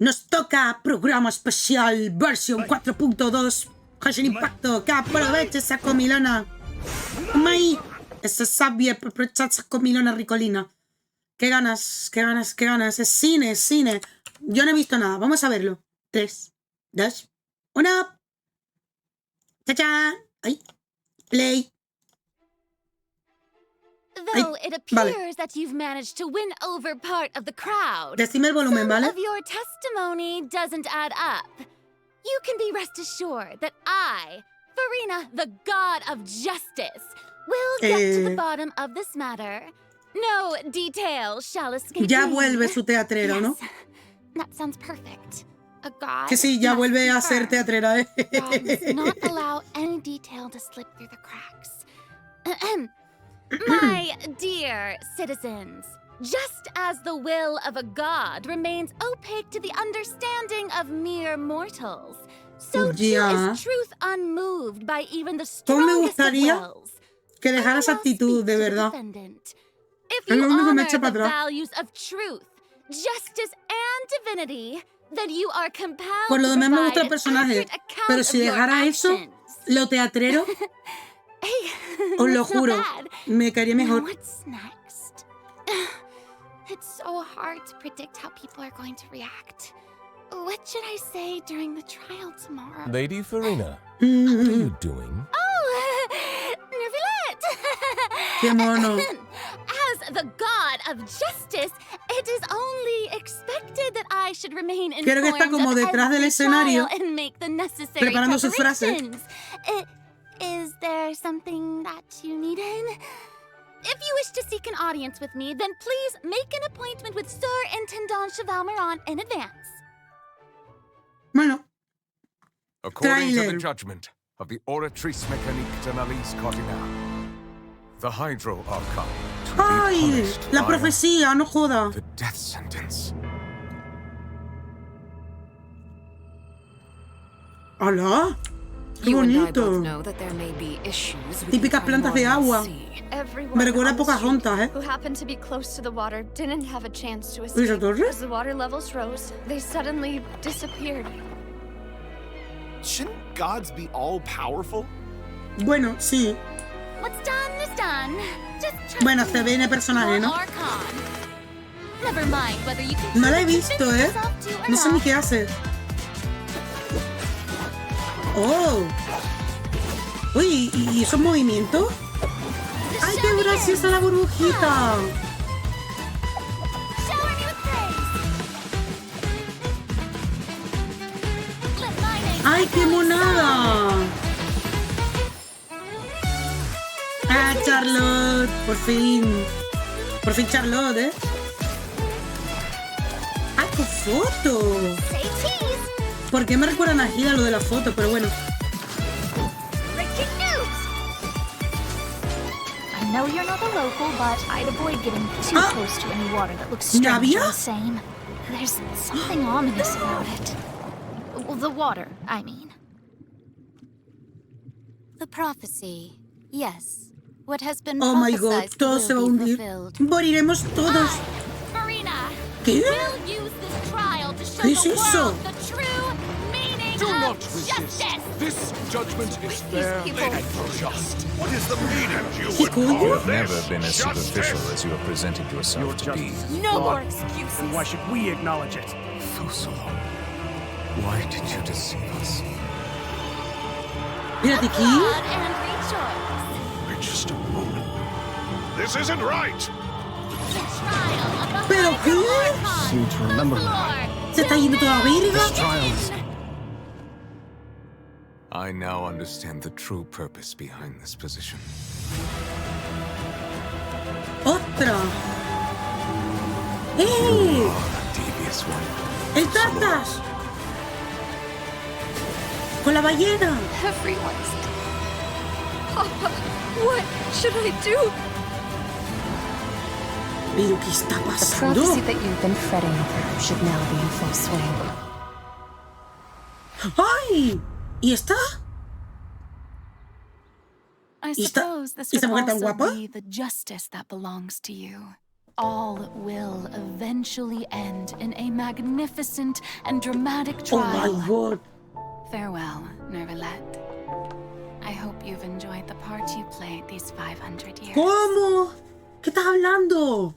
Nos toca programa especial, versión 4.2. Genshin Impacto, que aproveche esa comilona. Mai, esa sabia, aprovechar esa comilona ricolina. Qué ganas, qué ganas, qué ganas. Es cine, es cine. Yo no he visto nada, vamos a verlo. 3, 2, 1. ¡Chachán! ¡Ay! Play. Though it appears that you've managed to win over part of the crowd, Decime el volumen, ¿vale? some of your testimony doesn't add up. You can be rest assured that I, Furina, the god of justice, will get to the bottom of this matter. No detail shall escape Ya me. vuelve su teatrero, ¿no? Yes, that sounds perfect. A god Que sí, ya vuelve a ser teatrera, ¿eh? Gods not allow any detail to slip through the cracks. My dear citizens, just as the will of a god remains opaque to the understanding of mere mortals, so too is truth unmoved by even the strongest of wills. Que dejaras actitud, de verdad. If you honor the values of truth, justice, and divinity, then you are compelled Por lo to demás me gusta provide el personaje, an accurate account pero si of your dejara eso, actions. lo teatrero, Hey, os lo that's not juro, bad. me caería Now mejor. what's next? It's so hard to predict how people are going to react. What should I say during the trial tomorrow? Lady Furina, how are you doing? Oh, Nervulette! Qué mono. As the god of justice, it is only expected that I should remain Creo que está informed como of detrás del every escenario, trial and make the necessary preparando sus frases. preparations. Is there something that you needed? If you wish to seek an audience with me, then please make an appointment with Sir Intendant Chevalmeron in advance. Bueno, According to Trailer. the judgment of the Oratrice Mécanique d'Analyse Cardinal, the Hydro Archon to be ¡ay! punished La by profecía, no joda. the death sentence. ¡Hala! ¡Qué You and I bonito! both know that there may be issues with Típicas the plantas de primordial agua. sea. Me recuerda a Pocahontas, ¿eh? Who happened to be close to the water didn't have a chance to ¿Y esa escape. torre? As the water levels rose, they suddenly disappeared. Shouldn't gods be all-powerful? Bueno, sí. What's done is done. Just trust Bueno, me. se ve en el personaje, Your ¿no? Archon. Never mind whether you can No la he convince visto, ¿eh? yourself to or No sé ni not. qué hace. ¡Oh! Uy, ¿y esos movimientos? ¡Ay, qué graciosa la burbujita! Shower me with praise. Let my name ¡Ay, qué monada! ¡Ah, Charlotte! Por fin. Por fin Charlotte, ¿eh? ¡Ah, qué foto! say cheese. ¿Por qué me recuerdan a Gida lo de la foto? Pero bueno. Breaking news. I know you're not a local, but I'd avoid getting too Ah. close to any water that looks strange ¿Navia? or the same. There's something ominous about it. Well, the water, I mean. The prophecy, yes. What has been Oh my god, prophesied todo will se va a be hundir. fulfilled. Moriremos todos. Furina. ¿Qué? We'll use this trial to show ¿Qué es the eso? world the true meaning Do not of resist. justice. This judgment is fair and just. What is the meaning you ¿Qué coño? You've never been as superficial as you have presented yourself to be. No more excuses. Why should we acknowledge it? Fusel, why did you deceive us? Mira, Tiki. God and rejoice. Wait just a moment. This isn't right! The trial of the ¿Pero Hydro qué? Archon. Seem to remember The that. floor. Se está yendo toda virga. I now understand the true purpose behind this position. ¡Otra! ¡Eh! Devious one. ¡El Tartas! ¡Con la ballena! Everyone's... Papa, what should I do? ¿Pero qué está The pasando? prophecy that you've been fretting over should now be in full swing. ¡Ay! ¿Y esta? I ¿Y esta- suppose this y esta would mujer tan also guapa? be the justice that belongs to you. all will eventually end in a magnificent and dramatic Oh trial. my god. Farewell, Nervalet. I hope you've enjoyed the part you played these 500 years. ¿Cómo? ¿Qué estás hablando?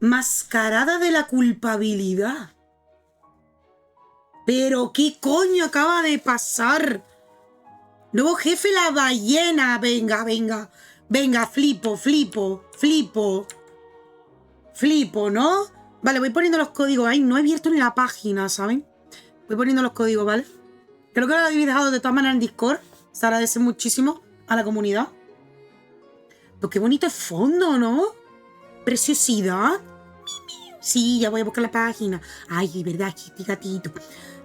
Mascarada de la culpabilidad. ¿Pero qué coño acaba de pasar? Nuevo jefe, la ballena. Venga, venga. Venga, flipo, ¿no? Vale, voy poniendo los códigos. Ay, no he abierto ni la página, ¿saben? Voy poniendo los códigos, ¿vale? Creo que lo habéis dejado de todas maneras en Discord. Se agradece muchísimo a la comunidad. Pero qué bonito fondo, ¿no? Preciosidad. Sí, ya voy a buscar la página. Ay, de verdad, este gatito.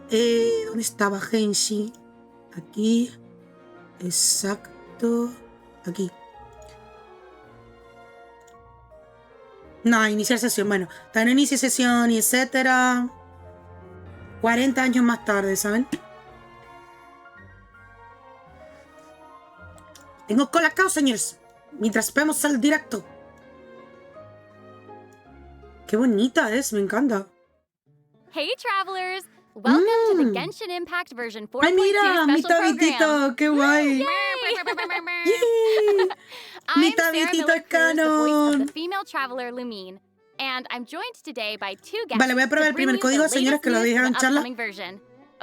¿Dónde estaba Genshin? Aquí. Exacto. Aquí. No, iniciar sesión. Bueno, está en inicio sesión y etcétera. 40 años más tarde, ¿saben? Tengo colacao, señores. Mientras vemos el directo. Qué bonita es, me encanta. Hey, travelers. Welcome to the Genshin Impact version 4.2 ¡Ay, mira! ¡Mi special tabitito! program. ¡Qué guay! Yay! ¡Mi I'm Sarah tabitito Miller es Cruz, the voice of canon! the female traveler Lumine, and I'm joined today by two guests. Vale, voy a probar el primer código, señores, que lo dejan en charla.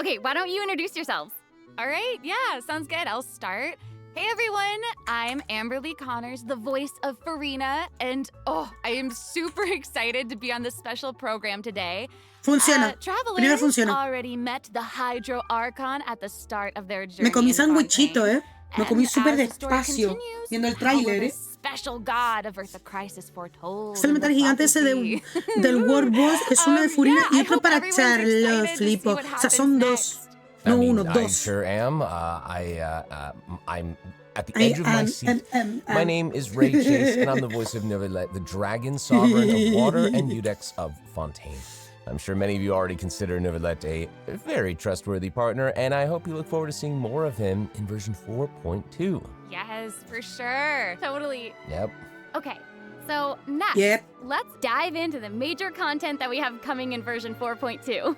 Okay, why don't you introduce yourselves? All right, yeah, sounds good. I'll start. Hey everyone, I'm Amberly Connors, the voice of Furina, and I am super excited to be on this special program today. Funciona. Primero Travelers funciona. already met the Hydro Archon at the start of their journey. Me comí in sandwichito, Fontaine. Me comí And súper as the story despacio. continues, Viendo el how will tráiler, the special god of Earth Crisis foretold Es el in metal the gigante ese prophecy. del World Boss. Es uno de Furina y I otro hope para everyone's Charlo, excited to see flipo. what O sea, son happens dos. next. No, I mean, uno, I dos. sure am. I'm at the edge of my seat. My name is Ray Chase, and I'm the voice of Neverlet, the dragon sovereign of water and Udex of Fontaine. I'm sure many of you already consider Neverlet a very trustworthy partner, and I hope you look forward to seeing more of him in version 4.2. Yes, for sure. Totally. Yep. Okay, so next, let's dive into the major content that we have coming in version 4.2.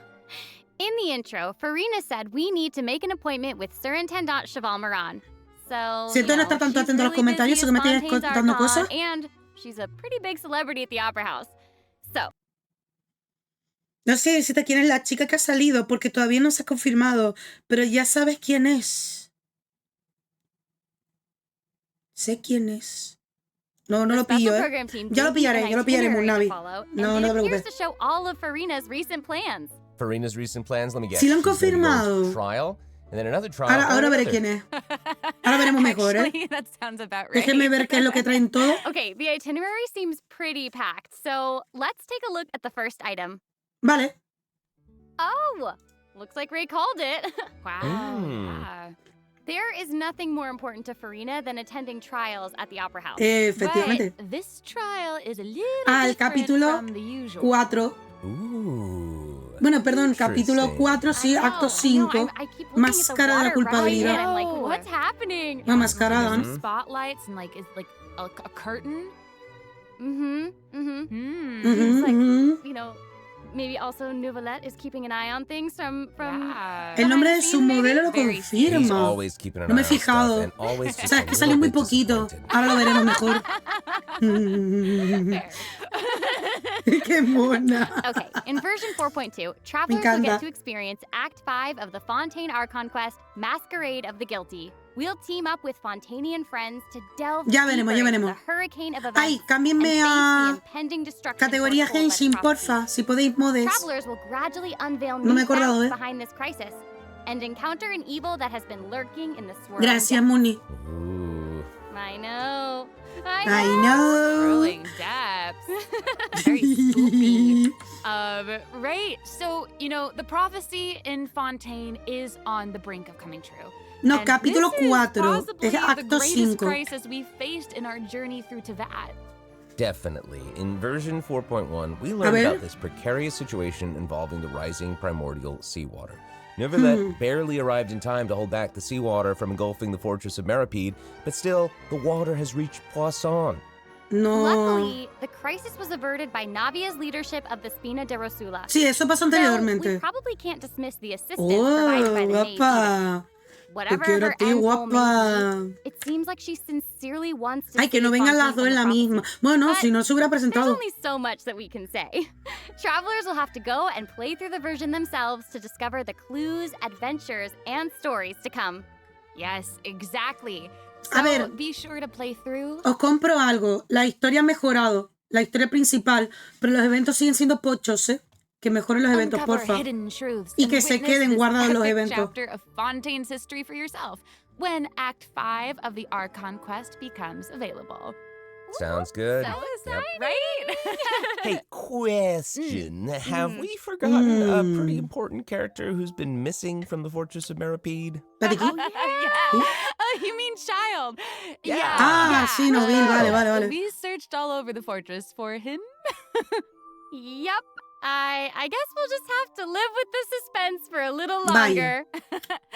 In the intro, Furina said we need to make an appointment with Surintendant Cheval Moran. So, Siento no estar tanto atento a los comentarios, o que me tienes contando cosas. And she's a pretty big celebrity at the Opera House. So, No sé decirte quién es la chica que ha salido, porque todavía no se ha confirmado, pero ya sabes quién es. Sé quién es. No lo pillo, Ya lo pillaré, Munavi. No te preocupes. to show all of Furina's recent plans. Farina's recent plans, let me guess. Sí lo han She's gonna go confirmado. to a trial, and then another trial. Ahora and veré another. quién es. Ahora veremos mejor, Actually, that sounds about right. Déjenme ver qué es lo que traen todo. Okay, the itinerary seems pretty packed, so let's take a look at the first item. Vale. Oh, looks like Ray called it. Wow. Yeah. There is nothing more important to Furina than attending trials at the Opera House. Efectivamente. But this trial is a little El different capítulo from the usual. 4. Ooh. Bueno, perdón, capítulo 4, sí, acto 5. Máscara de la culpabilidad. I'm like, what's happening? La mascarada, Some ¿no? spotlights and like, is like a curtain. Seems Ujú, like, ujú. you know, maybe also Nouvellette is keeping an eye on things from Yeah. El nombre de su modelo lo Very He's confirma. always keeping an No me eye he on stuff, fijado. and always just Sabes a que salió little muy bit poquito. disappointed. Ahora lo veremos mejor. Qué mona. Okay, in version 4.2, travelers will get to experience Act 5 of the Fontaine Archon quest, Masquerade of the Guilty. We'll team up with Fontainian friends to delve Ya veremos, ya deeper into veremos. the hurricane of events Ay, cámbienme and face a the impending destruction categoría foretold by the Genshin, prophecy. porfa. Si podéis, modes. Travelers will gradually unveil No me he new acordado, facts behind this crisis and encounter an evil that has been lurking in the swirling Gracias, depths. Muni. Ooh. I know. I know. Swirling depths. Very spooky. Right. So, you know, the prophecy in Fontaine is on the brink of coming true. No, And capítulo this is 4. possibly Es the acto greatest 5. crisis we faced in our journey through Teyvat. Definitely. In version 4.1, we learned about this precarious situation involving the rising primordial seawater. Neverlet barely arrived in time to hold back the seawater from engulfing the fortress of Meripede, but still, the water has reached Poisson. No. Luckily, the crisis was averted by Navia's leadership of the Spina de Rosula. Sí, eso pasó anteriormente. We probably can't dismiss the assistance provided by the Navy. Guapa. Whatever Te quiero her a ti, end goal may guapa. be, it seems like she sincerely wants to Ay, que no save vengan las Fontaine dos en la from the misma. prophecy. Bueno, But si no se hubiera there's presentado. only so much that we can say. Travelers will have to go and play through the version themselves to discover the clues, adventures, and stories to come. Yes, exactly. A So ver. be sure to play through. Os compro algo. La historia ha mejorado. La historia principal. Pero los eventos siguen siendo pochos, ¿eh? Que mejoren los eventos, Uncover porfa. hidden truths Y and que se witness queden this guardados los epic eventos. chapter of Fontaine's history for yourself when Act 5 of the Archon quest becomes available. Sounds good. So Yep. right? Hey, question. Have we forgotten a pretty important character who's been missing from the Fortress of Meripede? ¿La de aquí? Yeah. Oh, you mean Child? Yeah. Ah, sí, no vi. Vale. We searched all over the fortress for him. Yep. I guess we'll just have to live with the suspense for a little Vaya. longer.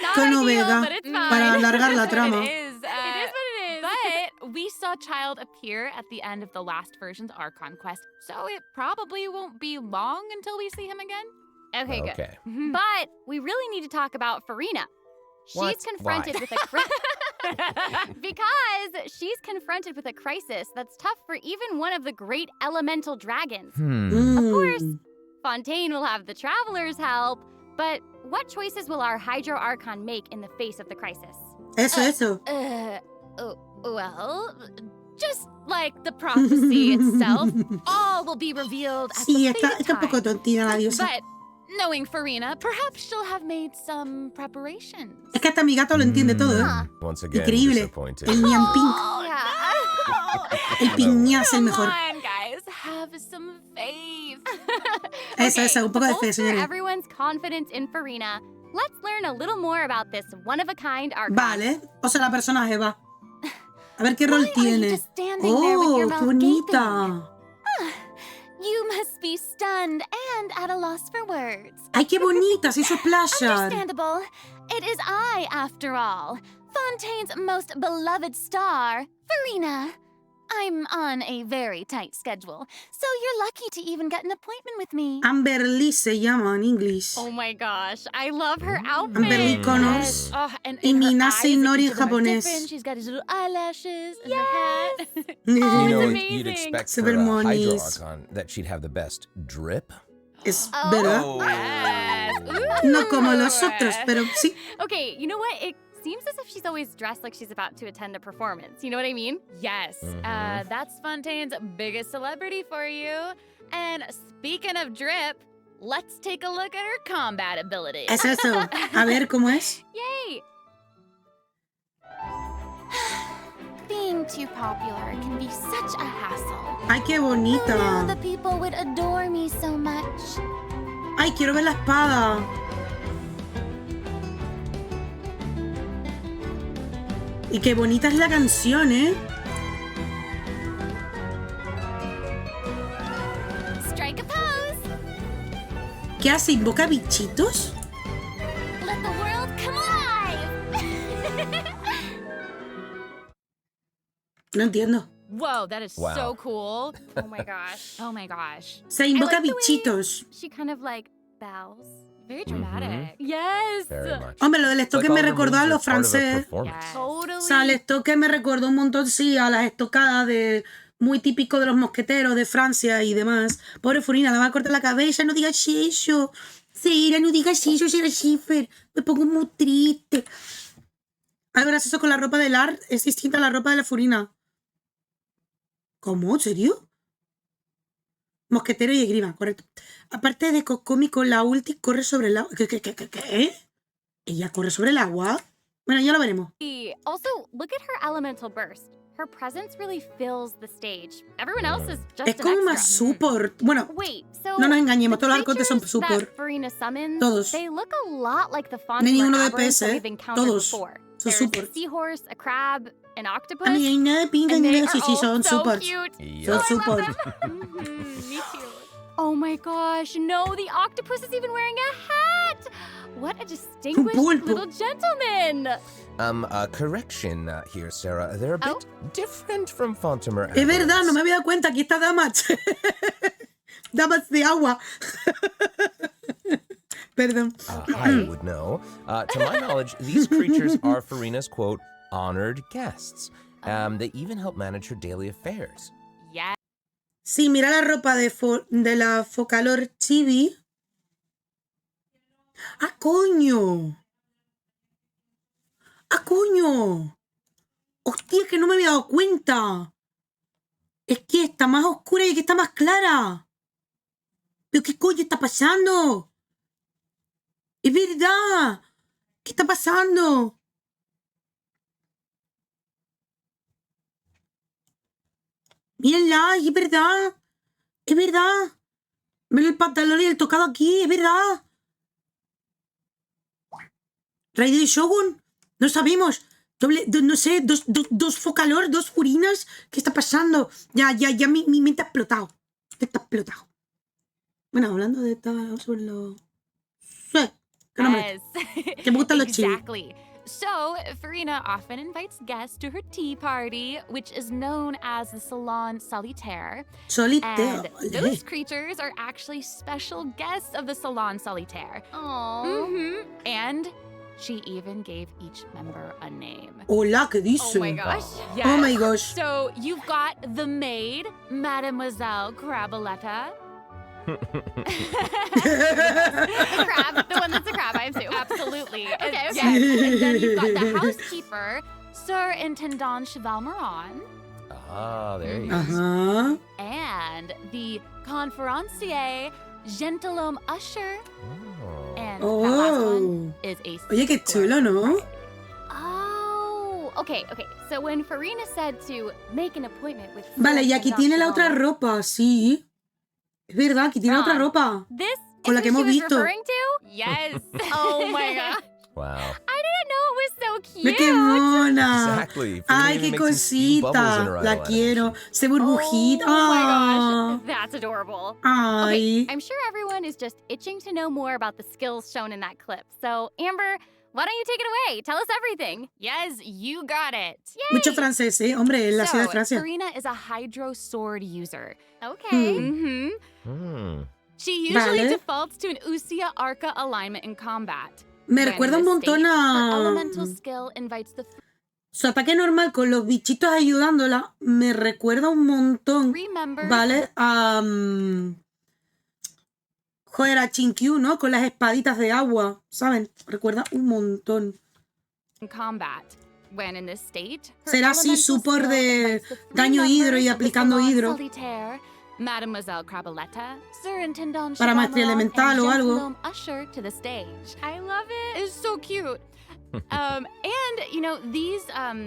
Not Qué ideal, novedad but it's fine. para alargar la trama. It is. It is what it is. But we saw Child appear at the end of the last version's Archon quest, so it probably won't be long until we see him again. Okay, good. Okay. But we really need to talk about Furina. She's What? confronted Why? with a because she's confronted with a crisis that's tough for even one of the great elemental dragons. Of course, Fontaine will have the travelers help, but what choices will our Hydro Archon make in the face of the crisis? Eso. Well, just like the prophecy itself, all will be revealed at Sí, the está fate un poco time. tontina la diosa. But knowing Furina, perhaps she'll have made some preparations. Es que hasta mi gato lo entiende todo, ¿eh? Once again, Increíble. disappointed. El Nian Pink. Oh, El piñaz, el Come mejor. on, guys, have some faith. Eso, un poco de fe, bolster señores. everyone's confidence in Furina, let's learn a little more about this one-of-a-kind Archon. Vale. O sea, la personaje va. A ver qué rol Why are you tiene. just standing there with your Oh, qué mouth bonita. You must be stunned and at a loss for words. Ay, qué bonita, se hizo splasher. Understandable. It is I, after all, Fontaine's most beloved star, Furina. I'm on a very tight schedule, so you're lucky to even get an appointment with me. Amber Lee se llama en inglés. Oh my gosh, I love her outfit. Amber Lee Connors. Oh, and Y her Minase eyes, Nori each of them are japonés. different. She's got his little eyelashes and her hat. You Oh, know, it's you'd amazing. expect Super for a Hydro monies. Archon that she'd have the best drip. Es Oh. verdad. Yes. No como Ooh. los otros, pero sí. Okay, you know what? It seems as if she's always dressed like she's about to attend a performance. You know what I mean? Yes, that's Fontaine's biggest celebrity for you. And speaking of drip, let's take a look at her combat ability. Es eso. A ver cómo es. Yay! Being too popular can be such a hassle. Ay, qué Who knew bonita. the people would adore me so much? Ay, quiero ver la espada. Y qué bonita es la canción, ¿eh? Strike a pose! ¿Qué hace? ¿Invoca bichitos? Let the world come alive! No entiendo. Whoa, that is Wow. so cool. Oh my gosh. Oh my gosh. Se invoca like the way- bichitos. She kind of like bows. Very dramatic. Yes! Very much. Hombre, lo del It's like estoque all me the recordó a moves los are part of a franceses. performance. Yes. Totally. O sea, el estoque me recordó un montón, sí, a las estocadas de muy típico de los mosqueteros de Francia y demás. Pobre Furina, le va a cortar la cabeza, no digas eso. Seira, no digas eso, Sarah Schiffer. Me pongo muy triste. Algo gracioso con la ropa de Lar es distinta a la ropa de la Furina. ¿Cómo? ¿En serio? Mosquetero y esgrima, correcto. Aparte de cómico, la ulti corre sobre el agua. ¿Qué? ¿Ella corre sobre el agua? Bueno, ya lo veremos. Also, look at her elemental burst. Her presence really fills the stage. Everyone else is just Es an como extra. más support. Bueno, Wait, so no nos engañemos, the todos los arcontes son creatures support. that Furina summons, Todos. they look a lot like the No hay Fontaine ninguno de aberrants that PS, we've encountered todos. before. Son There's support. a seahorse, a crab, an octopus. A mí hay nada de pinta and ni they nada. are Sí, sí, all son so support. cute. Yep. Son support. Me too. Oh my gosh, no, the octopus is even wearing a hat! What a distinguished little gentleman! Correction here, Sarah. They're a bit different from Fontamer. Es verdad, no me había dado cuenta. Aquí está Damas. Damas de agua. Perdón. I would know. To my knowledge, these creatures are Furina's, quote, honored guests. They even help manage her daily affairs. Yeah. Sí, mira la ropa de la Focalor Chibi. ¡Ah, coño! ¡Ah, coño! ¡Hostia, que no me había dado cuenta! Es que está más oscura y que está más clara. ¿Pero qué coño está pasando? ¡Es verdad! ¿Qué está pasando? Mírenla, es verdad. Es verdad. Miren el pantalón y el tocado aquí, es verdad. Raider y Shogun, no sabemos. No sé, dos Focalor, dos Furinas. ¿Qué está pasando? Ya mi mente ha explotado. Está explotado. Bueno, hablando de tal, sobre lo... Sí, que me gustan los chibis. Exactly. So, Furina often invites guests to her tea party, which is known as the Salon Solitaire. Solitaire. And those creatures are actually special guests of the Salon Solitaire. Aww. And she even gave each member a name. Hola, ¿qué dice? Oh my gosh. Yes. Oh my gosh. So, you've got the maid, Mademoiselle Crabaletta. The crab, the one that's a crab, I assume. Absolutely. Okay. Yes. And then you've got the housekeeper, Sir Intendant Chevalmeron. Ah, there you go. Ajá. And the conferencier, Gentilhomme Usher. And that last one is a Oye, qué chulo, ¿no? Oh, okay. So when Furina said to make an appointment with... Vale, y aquí tiene la otra ropa, sí. Es verdad, aquí tiene otra ropa. This con la que hemos visto. Referring to? Yes. Oh my god. Wow. I didn't know it was so cute. Ve qué mona. Exactly. Ay, qué cosita. La quiero. Se burbujita. Oh my gosh. That's adorable. Ay. Okay, I'm sure everyone is just itching to know more about the skills shown in that clip. So, Amber, why don't you take it away? Tell us everything. Yes, you got it. Yay. Mucho francés, ¿eh? Hombre, en la ciudad de Francia. Furina is a Hydro Sword user. Okay. She usually defaults to an Usia Arca alignment in combat. Me recuerda un montón a... Her elemental skill invites the... Su ataque normal con los bichitos ayudándola me recuerda un montón, ¿vale? A... joder, a Chinkyu, ¿no? Con las espaditas de agua, ¿saben? Recuerda un montón. In combat. When in this state, será así support de daño hidro y aplicando hidro. Mademoiselle Crabaletta, Sir Intendant para maestría elemental o algo. Usher to the stage. I love it. It's so cute. And, you know, these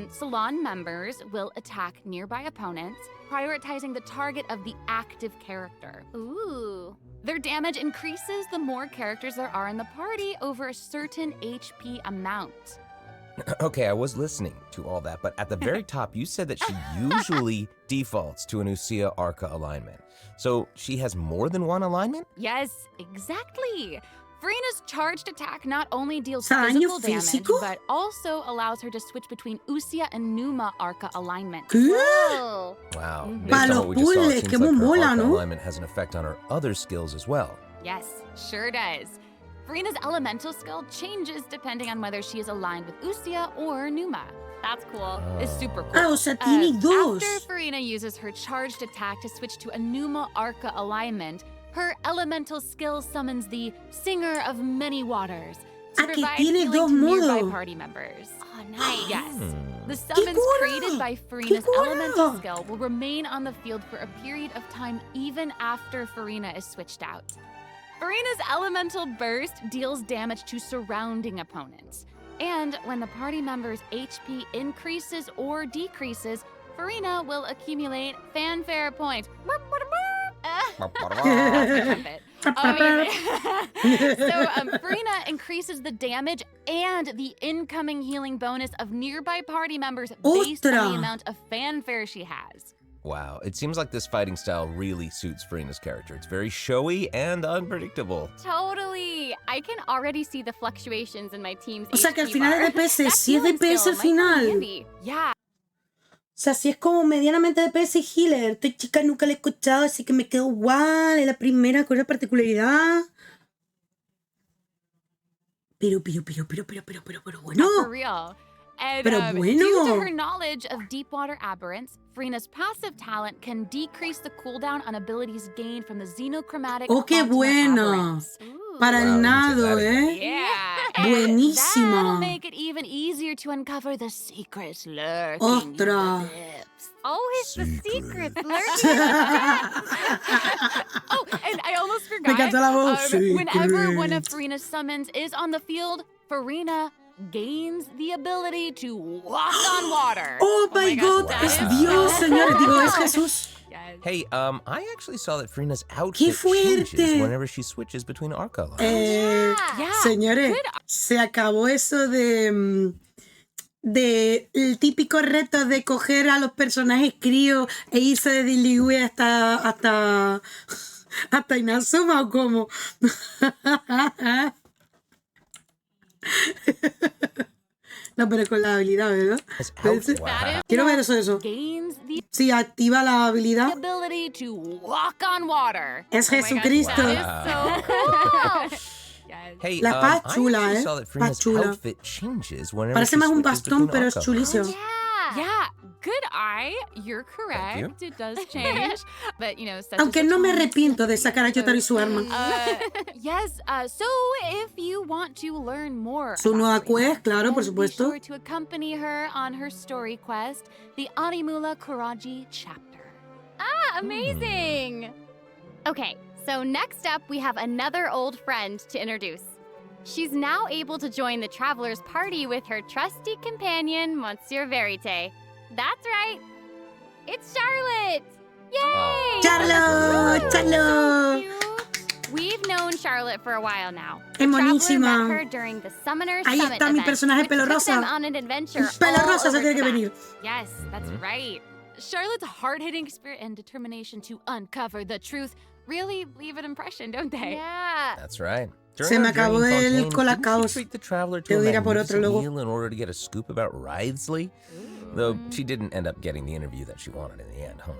salon members will attack nearby opponents, prioritizing the target of the active character. Ooh. Their damage increases the more characters there are in the party over a certain HP amount. Okay, I was listening to all that, but at the very top, you said that she usually defaults to an Usia Arca alignment. So she has more than one alignment? Yes, exactly. Furina's charged attack not only deals physical damage, but also allows her to switch between Usia and Numa Arca alignment. Wow. Based on what we just saw, it seems like her Arca alignment has an effect on her other skills as well. Yes, sure does. Furina's elemental skill changes depending on whether she is aligned with Usia or Numa. That's cool. It's super cool. Ah, o sea, tiene dos. After Furina uses her charged attack to switch to a Numa Arca alignment, her elemental skill summons the Singer of Many Waters to provide healing to nearby party members. Oh, nice. Yes. The summons created by Furina's elemental skill will remain on the field for a period of time even after Furina is switched out. Furina's elemental burst deals damage to surrounding opponents. And when the party member's HP increases or decreases, Furina will accumulate fanfare points. Furina increases the damage and the incoming healing bonus of nearby party members based on the amount of fanfare she has. Wow, it seems like this fighting style really suits Furina's character. It's very showy and unpredictable. Totally. I can already see the fluctuations in my team's O sea que al HP final bar. es DPS, That sí es healing DPS skill al might come in final. handy. Yeah. O sea, si es como medianamente DPS y healer. Esta chica nunca la he escuchado, así que me quedo igual. Es la primera con una particularidad. Pero bueno. For real. And, Pero bueno. Due to her knowledge of deep water aberrants, Furina's passive talent can decrease the cooldown on abilities gained from the xenochromatic Oh, qué ultimate buena. aberrants. Para el nado, Yeah. And Buenísima. that'll make it even easier to uncover the secrets lurking in the Ostras. depths. Oh, it's the secrets lurking. Oh, and I almost Me forgot. encantó la voz. Whenever one of Secrets. Furina's summons is on the field, Furina gains the ability to walk on water. Oh my god, that es is Dios, so señores. Digo, cool. es Jesús. Yes. Hey, I actually saw that Furina's outfit fuerte! changes whenever she switches between Arca lines. Yeah. Señores, se acabó eso de el típico reto de coger a los personajes críos e irse de Diliwe hasta Inazuma o como. No, pero con la habilidad, ¿verdad? Wow. Quiero ver eso. Gains the Si activa la habilidad, ability to walk on water. es Oh my gosh, Jesucristo. that is so cool. Yes. Hey, La paz I chula, actually saw that Paz Furina's chula. outfit changes whenever Parece she más un switches bastón, between pero es Arca chulísimo. Yeah, good eye. You're correct. you. It does change. But, you know, such Aunque as no me the tones. arrepiento de sacar a Yotaro y su arma. Yes, so if you want to learn more Su about nueva Furina, quest, claro, por then supuesto. Be sure to accompany her on her story quest, the Animula Kuraji chapter. Ah, amazing. Okay, so next up we have another old friend to introduce. She's now able to join the traveler's party with her trusty companion, Monsieur Verite. That's right. It's Charlotte. Yay! Charlotte, Charlotte. Cute. We've known Charlotte for a while now. Es The traveler monísima. met her during the Summoner Ahí Summit está mi event, personaje which pelo took rosa. them on an adventure Pelo all rosa se over tiene que Quebec. venir. Yes, that's right. Charlotte's hard-hitting spirit and determination to uncover the truth really leave an impression, don't they? Yeah. That's right. Se me acabó el colacao. Treat the traveler to Tengo a que ir a por otro magnificent luego. meal in order to get a scoop about Wriothesley. Though she didn't end up getting the interview that she wanted in the end, huh?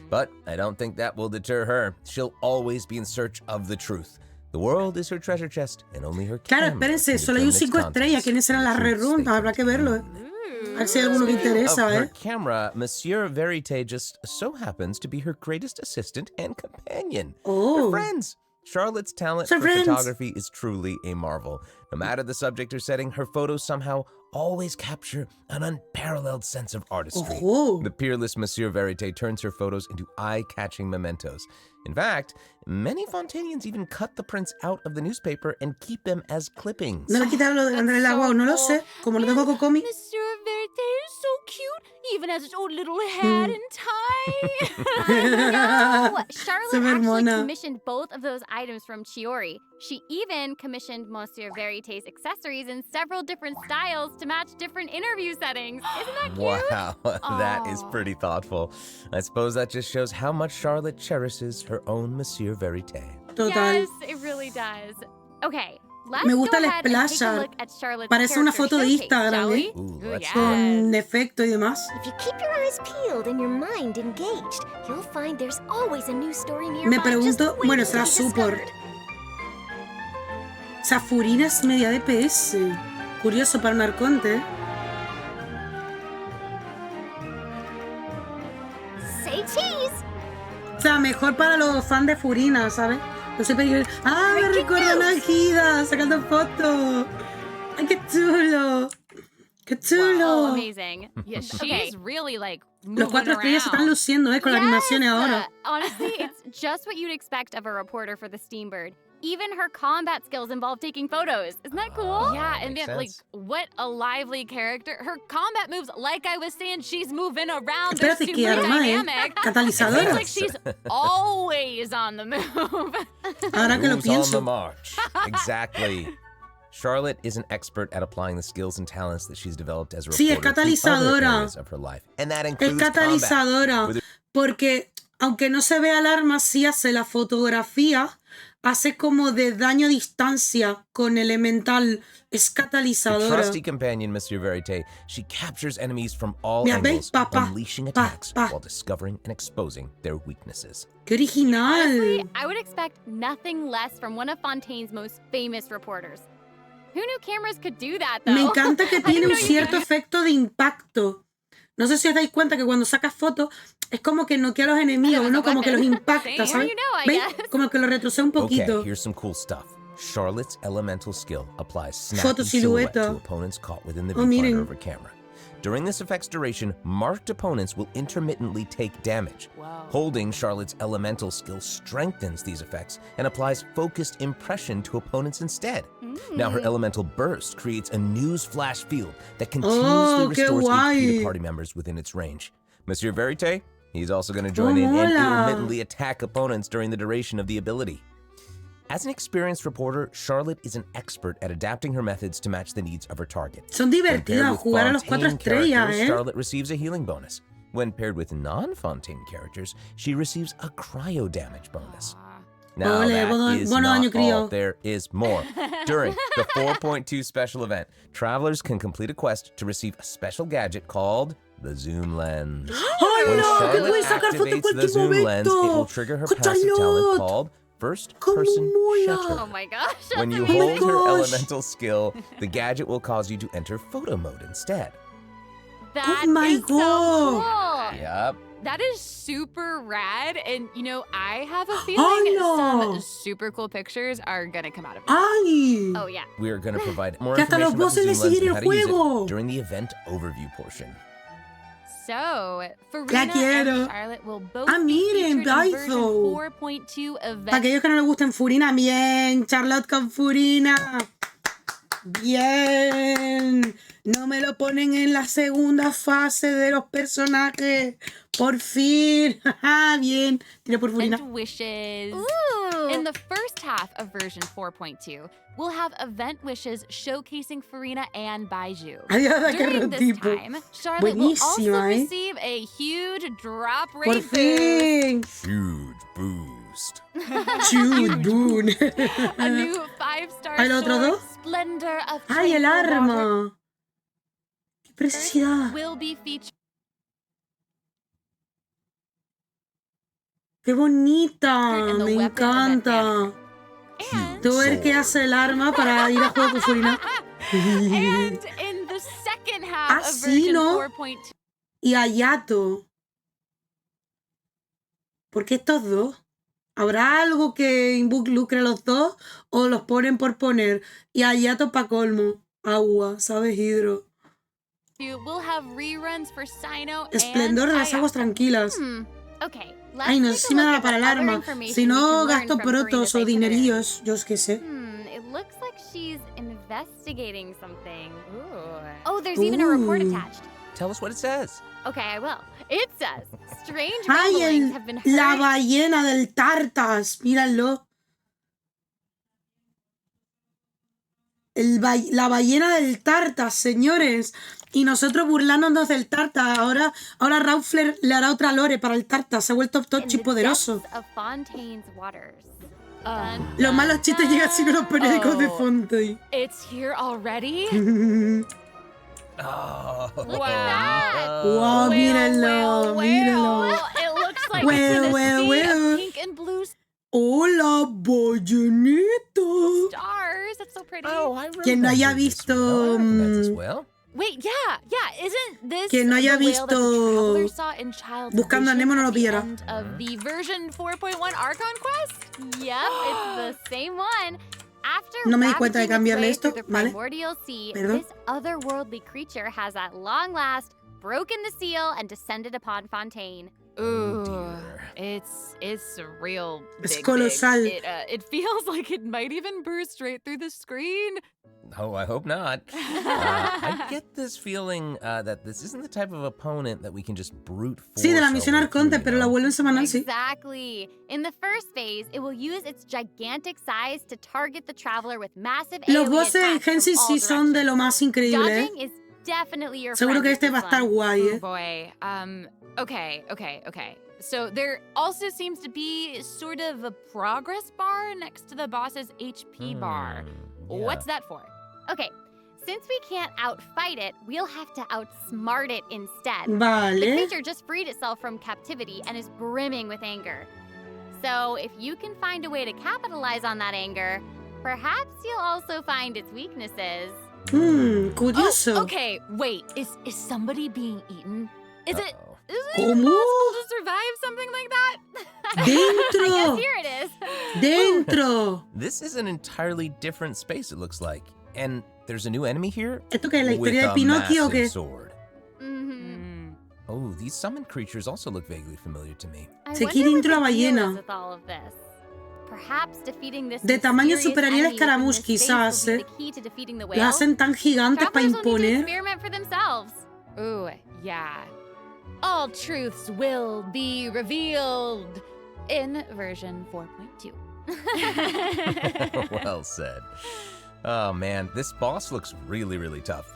But I don't think that will deter her. She'll always be in search of the truth. The world is her treasure chest, and only her Claro, camera espérense, can solo hay un determine 5 its estrellas. contents. ¿Quiénes serán las The truths rerundas? they Habrá que contain. verlo, A ver si hay alguno que interesa, Of her camera, Monsieur Verite just so happens to be her greatest assistant and companion. Oh. Her friends. Charlotte's talent So for friends. photography is truly a marvel. No matter the subject or setting, her photos somehow always capture an unparalleled sense of artistry. Oh. The peerless Monsieur Verite turns her photos into eye-catching mementos. In fact, many Fontanians even cut the prints out of the newspaper and keep them as clippings. No le quitaron lo de Andrés That's Laguao, so no lo cool. sé. Como no tengo Cocomi. Monsieur Verite is so cute, even has its own little hat and tie. No, Se Charlotte ve actually hermana. commissioned both of those items from Chiori. She even commissioned Monsieur Verite's accessories in several different styles to match different interview settings. Isn't that cute? Wow, that is pretty thoughtful. I suppose that just shows how much Charlotte cherishes her own Monsieur Verite. Total. Yes, it really does. Okay, let's Me gusta go el ahead and take a splasher. look at Charlotte's Parece una character foto de showcase, Instagram, shall we? ¿eh? Ooh, let's Con efecto y demás. If you keep your eyes peeled and your mind engaged, you'll find there's always a new story nearby. Me just pregunto, waiting bueno, to será be support. discovered. O sea, Furina es media DPS. Curioso para un arconte. Say cheese. O sea, mejor para los fans de Furina, ¿sabes? No sé, pero... ¡Ah, me recuerdan a Gida sacando fotos! ¡Ay, qué chulo! ¡Qué chulo! Oh, amazing. Yeah, she's Okay. really like Los moving 4 estrellas se están around. luciendo, con las animaciones ahora. Honestly, it's just what you'd expect of a reporter for the Steambird. Even her combat skills involve taking photos. Isn't that cool? Yeah, and Makes then like sense. what a lively character. Her combat moves, like I was saying, she's moving around. They're Espérate, super que arma, dynamic. It Catalizadora. seems like she's always on the move. Ahora que lo Who's on the pienso. march? Exactly. Charlotte is an expert at applying the skills and talents that she's developed as a Sí, es reporter to other catalizadora. areas of her life, and that Es includes combat. catalizadora. Whether porque aunque no se vea el arma, sí hace la fotografía, hace como de daño a distancia con elemental, es The catalizadora. trusty companion, Monsieur Verite, she captures enemies from all Mira, angles, ¿veis? unleashing attacks while discovering and exposing their weaknesses. ¡Qué original! Honestly, I would expect nothing less from one of Fontaine's most famous reporters. Who knew cameras could do that, though? Me encanta que I tiene didn't un know you cierto could- efecto de impacto. No sé si os dais cuenta que cuando sacas fotos es como que noquea a los enemigos, ¿no? Como que los impacta, ¿sabes? ¿Veis? Como que los retrocede un poquito. Okay, here's some cool stuff. Charlotte's elemental skill applies snappy Foto silhouette silueta. to opponents caught within the Oh, miren. viewfinder of her camera. During this effect's duration, marked opponents will intermittently take damage. Holding Charlotte's elemental skill strengthens these effects and applies focused impression to opponents instead. Now her elemental burst creates a news flash field that continuously qué restores HP guay. to party members within its range. Monsieur Verite, he's also going to join Oh, in and mola. intermittently attack opponents during the duration of the ability. As an experienced reporter, Charlotte is an expert at adapting her methods to match the needs of her target. Son When paired divertidas with jugar a los 4 Fontaine estrellas, characters, ¿eh? Charlotte receives a healing bonus. When paired with non-Fontaine characters, she receives a cryo damage bonus. Now Ole, that bono is daño not crío. all. There is more. During the 4.2 special event, travelers can complete a quest to receive a special gadget called the Zoom Lens. ¡Ay, When no! Que Charlotte puedes sacar foto en activates the cualquier Zoom Lens, it will momento. trigger her ¡Qué passive talent talent! called First ¡Cómo Person mola! Shutter. Oh my gosh, that's When you amazing. hold her gosh. elemental skill, the gadget will cause you to enter photo mode instead. That Oh my is so God. cool. Yep. That is super rad, and you know, I have a Oh, feeling no. some super cool pictures are gonna come out of it. ¡Ay! Oh yeah. We are going to provide more Que hasta information los about the bosses Zoom le Lens siguen and how el to use juego. it during the event overview portion. So, Furina La quiero. and Charlotte will both Ah, be miren, featured in version Daiso. 4.2 Para event. aquellos que no les gusten Furina, bien. Charlotte con Furina. Bien. No me lo ponen en la segunda fase de los personajes. Por fin. Bien. Tira por Furina. And wishes. Ooh. In the first half of version 4.2, we'll have event wishes showcasing Furina and Baiju. Adiós, qué During this tipo. time, Charlotte will also Buenísima, ¿eh? receive a huge drop Por rate boost. fin. Huge boost. Chud, boon. A new 5-star ¿Hay los otros sword, dos? Splendor of ¡Ay, el Tranquil Water, arma! ¡Qué preciosidad! will be featured. ¡Qué bonita! In the Me weapon encanta. And, Tú ver qué hace el arma para ir a juego con Furina. and in the second half Ah, of sí, version ¿no? 4.2, Y a Yato. ¿Por qué estos dos? ¿Habrá algo que involucre a los dos? ¿O los ponen por poner? Y a Yato pa' colmo. Agua, ¿sabes? Hidro. we'll have reruns for Sino Esplendor de and las aguas Ayaka. tranquilas. Okay. Let's Ay, no take sé a si me look da at para el what other arma. information Si we no, can learn gasto from protos Furina's o itinerary. dinerillos. Yo es que sé. It looks like she's investigating something. Ooh. Oh, there's even a report Ooh. attached. Tell us what it says. Okay, I will. It says, strange ¡Ay, rumblings have been la heard. ballena del Tartas! Míralo. La ballena del Tartas, señores. Y nosotros burlándonos del Tartas. Ahora Raufler le hará otra lore para el Tartas. Se ha vuelto In tochi the poderoso. depths of Fontaine's waters. Los malos chistes llegan sin los periódicos de Fontaine. It's here already? Oh. Look at that. Wow, mírenlo, mírenlo. Well, it looks like Well, it's in a well, sea well. of pink and blue ¡Hola, ballenita! stars. That's so pretty. Oh, I Quien no haya remember this visto, well. I remember this well. Wait, yeah. Isn't this Quien no haya the whale that the visto traveler saw in Child's Buscando a Vision Nemo no at lo the pillará. end of the version 4.1 Archon quest? Yep, it's the same one. After No me di cuenta de ravaging its cambiarle way esto, through the ¿vale? primordial sea, Perdón. this otherworldly creature has at long last broken the seal and descended upon Fontaine. Ooh, dear. it's real Es big. colosal. It feels like it might even burst straight through the screen. Oh, I hope not. I get this feeling that this isn't the type of opponent that we can just brute force. Sí, de la our misión way Arconte, through, pero you la know? vuelven semanal, sí. Exactly. In the first phase, it will use its gigantic size to target the traveler with massive Los AoE bosses en attacks from Genshin all sí son de lo directions. más increíble, ¿eh? Dodging is definitely your Seguro friend que with este va a this estar one. guay, Oh ¿eh? boy. Okay. So there also seems to be sort of a progress bar next to the boss's HP bar. What's that for? Okay, since we can't outfight it, we'll have to outsmart it instead. The Vale. creature just freed itself from captivity and is brimming with anger. So if you can find a way to capitalize on that anger, perhaps you'll also find its weaknesses. Curioso. Oh, okay, wait. Is somebody being eaten? Is it ¿Cómo? possible to survive something like that? Dentro. I guess here it is. Dentro. This is an entirely different space, it looks like. And there's a new enemy here? ¿Esto qué es, la With historia de a Pinocchio o massive qué? sword. Oh, these summoned creatures also look vaguely familiar to me. I Se wonder quiere what intro the a deal ballena. is with all of this. Perhaps defeating this De tamaño mysterious superaría el enemy within escaramuz, this space quizás, will be ¿eh? the key to defeating the Los whale. hacen tan gigantes para Travelers will need to imponer. experiment for themselves. Ooh, yeah. All truths will be revealed in version 4.2. Well said. Oh man, this boss looks really, really tough.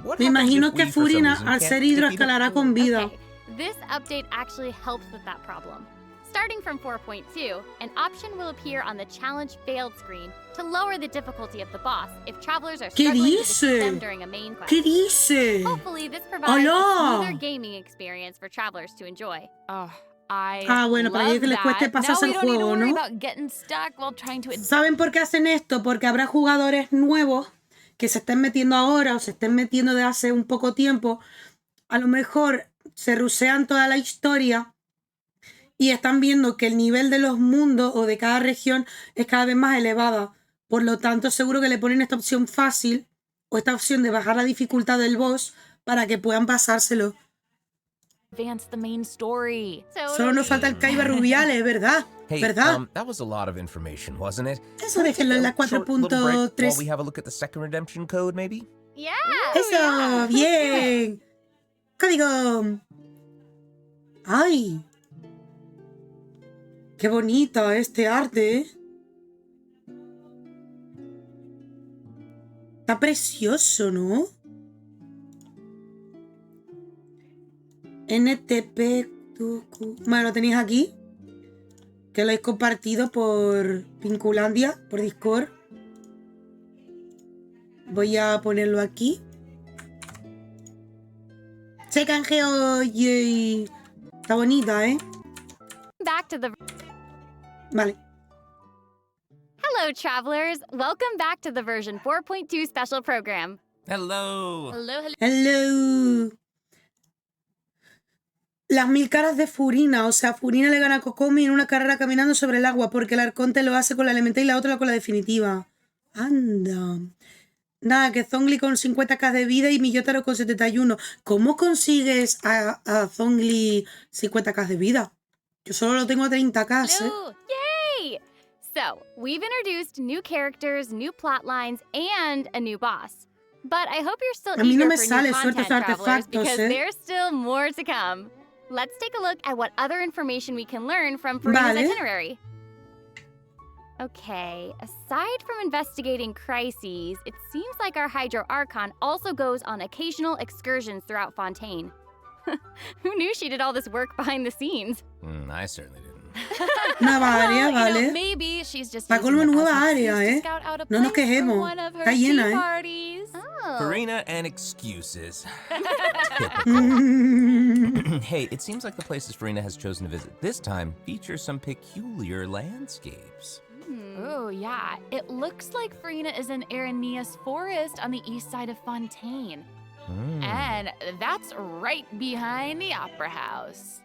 What Me happens imagino if que we, for some Furina, reason, al can't ser hidro, defeat it? escalará con vida. Okay, this update actually helps with that problem. Starting from 4.2, an option will appear on the challenge failed screen to lower the difficulty of the boss if travelers are ¿Qué struggling to dice? defeat them during a main quest. ¿Qué dice? Hopefully this provides a ¡Hola! smoother gaming experience for travelers to enjoy. Oh, I Bueno, para love ellos que les cueste that. pasarse Now el we don't need to juego, worry ¿no? about getting stuck while trying to ¿Saben por qué hacen esto? Porque habrá jugadores nuevos que se estén metiendo ahora o se estén metiendo de hace un poco tiempo. A lo mejor se rusean toda la historia y están viendo que el nivel de los mundos o de cada región es cada vez más elevada. Por lo tanto, seguro que le ponen esta opción fácil o esta opción de bajar la dificultad del boss para que puedan pasárselo. advance the main story. Solo nos falta el Kaiba Rubiales, ¿verdad? Hey, ¿Verdad? that was a lot of information, wasn't it? Eso déjenlo en la Short little break while 4.3. we have a look at the second redemption code, maybe? Yeah! ¡Eso! ¡Bien! ¡Código! ¡Ay! ¡Qué bonito este arte! ¿Eh? Está precioso, ¿no? NTP. Bueno, lo tenéis aquí. Que lo habéis compartido por Pinculandia, por Discord. Voy a ponerlo aquí. Se canjeó. Yay. Está bonita, ¿eh? Back to the... Vale. Hello, travelers. Welcome back to the version 4.2 special program. Hello. Hello. Las 1000 caras de Furina. O sea, Furina le gana a Kokomi en una carrera caminando sobre el agua porque el arconte lo hace con la elemental y la otra con la definitiva. Anda. Nada, que Zhongli con 50k de vida y Miyotaro con 71. ¿Cómo consigues a Zhongli 50k de vida? Yo solo lo tengo a 30k, ¿eh? Hello. Yay! So, we've introduced new characters, new plot lines, and a new boss. But I hope you're still A mí no eager me for sale new suerte content, esos travelers, artefactos, because ¿eh? there's still more to come. Let's take a look at what other information we can learn from Furina's Vale. itinerary. Okay, aside from investigating crises, it seems like our Hydro Archon also goes on occasional excursions throughout Fontaine. Who knew she did all this work behind the scenes? I certainly didn't. Nueva área, Well, you know, vale. maybe she's just Pa' using colmo, it as nueva an área, excuse to ¿eh? scout out a No nos place for quejemos. one of her Está llena, tea ¿eh? parties. Oh. Furina and excuses. Typical. Hey, it seems like the places Furina has chosen to visit this time feature some peculiar landscapes. Oh, yeah. It looks like Furina is in Aranea's forest on the east side of Fontaine. And that's right behind the Opera House.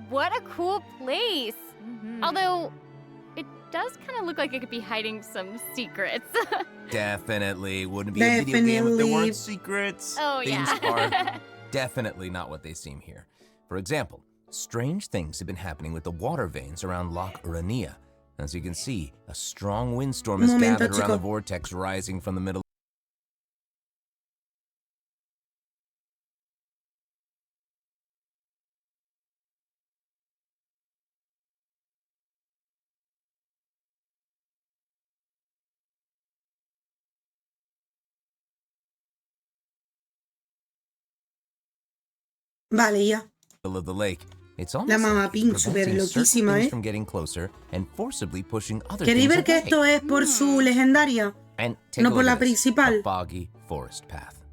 What a cool place! Although, it does kind of look like it could be hiding some secrets. Definitely wouldn't be a video game if there weren't secrets. Oh, Things yeah. are definitely not what they seem here. For example, strange things have been happening with the water veins around Loch Urania. As you can see, a strong windstorm has Momento, gathered around the chico. vortex rising from the middle Vale, ya. Of the lake. It's La almost mamá like Pink, súper preventing certain loquísima, things ¿eh? from getting closer and forcibly pushing other ¿Queréis things ver que away. esto es por su legendaria? And take No a por look la at this, principal. the foggy forest path.